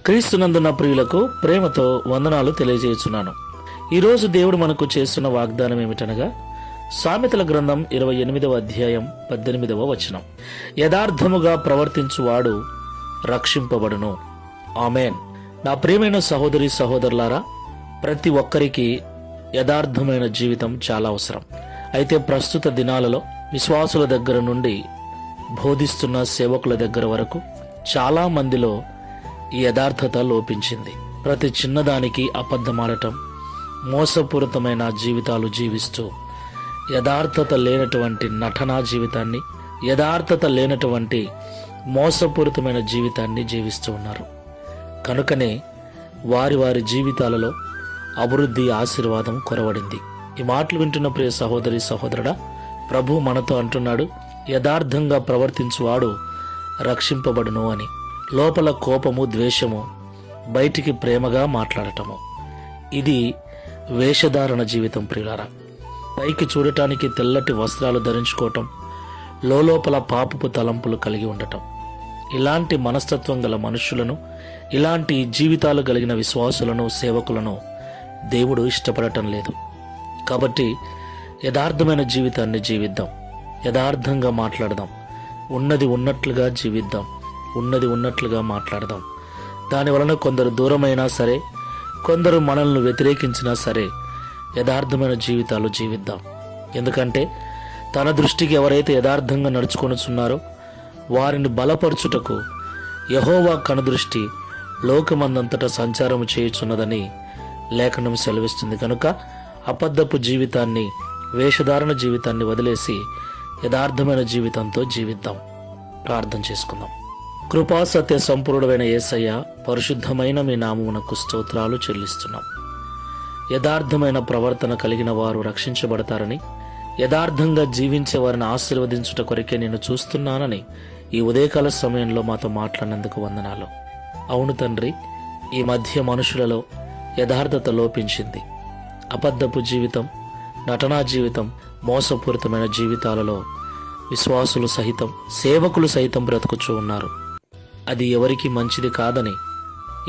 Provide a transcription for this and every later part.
క్రీస్తునందున్న ప్రియులకు ప్రేమతో వందనాలు తెలియజేస్తున్నాను. ఈరోజు దేవుడు మనకు చేస్తున్న వాగ్దానం ఏమిటనగా సామెతల గ్రంథం 28వ అధ్యాయం 18వ వచనం. యథార్థముగా ప్రవర్తించువాడు రక్షింపబడును. ఆమేన్. నా ప్రియమైన సహోదరి సహోదరులారా, ప్రతి ఒక్కరికి యథార్థమైన జీవితం చాలా అవసరం. అయితే ప్రస్తుత దినాలలో విశ్వాసుల దగ్గర నుండి బోధిస్తున్న సేవకుల దగ్గర వరకు చాలా మందిలో ఈ యథార్థత లోపించింది. ప్రతి చిన్నదానికి అబద్ధమాడటం, మోసపూరితమైన జీవితాలు జీవిస్తూ యథార్థత లేనటువంటి నటనా జీవితాన్ని, యథార్థత లేనటువంటి మోసపూరితమైన జీవితాన్ని జీవిస్తూ ఉన్నారు. కనుకనే వారి వారి జీవితాలలో అభివృద్ధి, ఆశీర్వాదం కొరవడింది. ఈ మాటలు వింటున్న ప్రియ సహోదరి సహోదరుడా, ప్రభు మనతో అంటున్నాడు, యథార్థంగా ప్రవర్తించువాడు రక్షింపబడును అని. లోపల కోపము, ద్వేషము, బయటికి ప్రేమగా మాట్లాడటము, ఇది వేషధారణ జీవితం ప్రియులారా. పైకి చూడటానికి తెల్లటి వస్త్రాలు ధరించుకోవటం, లోపల పాపపు తలంపులు కలిగి ఉండటం. ఇలాంటి మనస్తత్వం గల మనుషులను, ఇలాంటి జీవితాలు కలిగిన విశ్వాసులను, సేవకులను దేవుడు ఇష్టపడటం లేదు. కాబట్టి యథార్థమైన జీవితాన్ని జీవిద్దాం, యథార్థంగా మాట్లాడదాం, ఉన్నది ఉన్నట్లుగా జీవిద్దాం, ఉన్నది ఉన్నట్లుగా మాట్లాడదాం. దాని వలన కొందరు దూరమైనా సరే, కొందరు మనల్ని వ్యతిరేకించినా సరే, యథార్థమైన జీవితాలు జీవిద్దాం. ఎందుకంటే తన దృష్టికి ఎవరైతే యథార్థంగా నడుచుకొనుచున్నారో వారిని బలపరచుటకు యెహోవా కనుదృష్టి లోకమందంతటా సంచారము చేయుచున్నదని లేఖనం సెలవిస్తుంది. కనుక అబద్ధపు జీవితాన్ని, వేషధారణ జీవితాన్ని వదిలేసి యథార్థమైన జీవితంతో జీవిద్దాం. ప్రార్థన చేసుకుందాం. కృపా సత్య సంపూర్ణమైన యేసయ్య, పరిశుద్ధమైన మీ నామమునకు స్తోత్రాలు చెల్లిస్తున్నాం. యథార్థమైన ప్రవర్తన కలిగిన వారు రక్షించబడతారని, యథార్థంగా జీవించే వారిని ఆశీర్వదించుట కొరకే నేను చూస్తున్నానని ఈ ఉదయకాల సమయంలో మాతో మాట్లాడినందుకు వందనాలు. అవును తండ్రి, ఈ మధ్య మనుషులలో యథార్థత లోపించింది. అబద్ధపు జీవితం, నటనా జీవితం, మోసపూరితమైన జీవితాలలో విశ్వాసులు సహితం, సేవకులు సైతం బ్రతుకుచూ ఉన్నారు. అది ఎవరికి మంచిది కాదని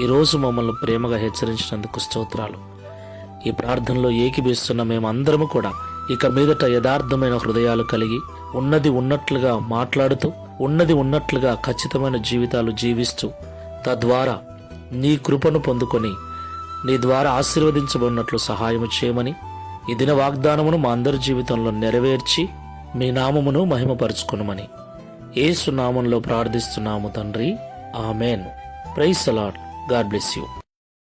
ఈరోజు మమ్మల్ని ప్రేమగా హెచ్చరించినందుకు స్తోత్రాలు. ఈ ప్రార్థనలో ఏకీభవిస్తున్న మేమందరము కూడా ఇక మీదట యథార్థమైన హృదయాలు కలిగి, ఉన్నది ఉన్నట్లుగా మాట్లాడుతూ, ఉన్నది ఉన్నట్లుగా ఖచ్చితమైన జీవితాలు జీవిస్తూ, తద్వారా నీ కృపను పొందుకొని నీ ద్వారా ఆశీర్వదించబడినట్లు సహాయము చేయమని, ఈ దిన వాగ్దానమును మా అందరి జీవితంలో నెరవేర్చి మీ నామమును మహిమపరుచుకొనుమని యేసు నామంలో ప్రార్థిస్తున్నాము తండ్రి. Amen. Praise the lord. God bless you.